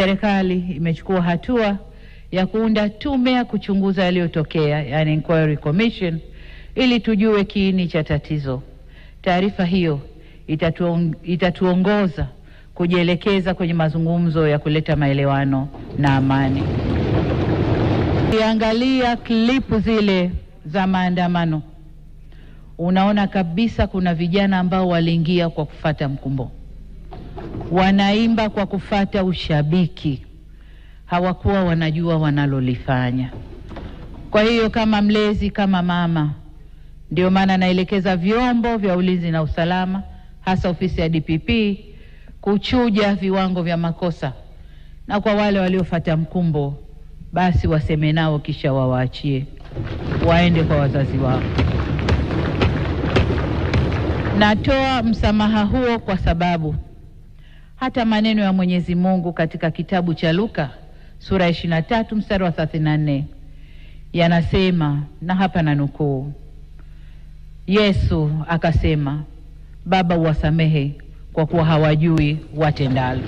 serikali imechukua hatua ya kuunda tume ya kuchunguza yaliyotokea, yani inquiry commission, ili tujue kiini cha tatizo. Taarifa hiyo itatuongoza kujielekeza kwenye mazungumzo ya kuleta maelewano na amani. Ukiangalia klipu zile za maandamano, unaona kabisa kuna vijana ambao waliingia kwa kufata mkumbo. Wanaimba kwa kufata ushabiki. Hawakuwa wanajua wanalolifanya. Kwa hiyo kama mlezi, kama mama, ndio maana naelekeza vyombo vya ulinzi na usalama, hasa ofisi ya DPP, kuchuja viwango vya makosa. Na kwa wale waliofata mkumbo, basi waseme nao kisha wawaachie waende kwa wazazi wao. Natoa msamaha huo kwa sababu hata maneno ya Mwenyezi Mungu katika kitabu cha Luka sura 23 mstari wa 34 yanasema, na hapa nanukuu, Yesu akasema, Baba uwasamehe kwa kuwa hawajui watendalo.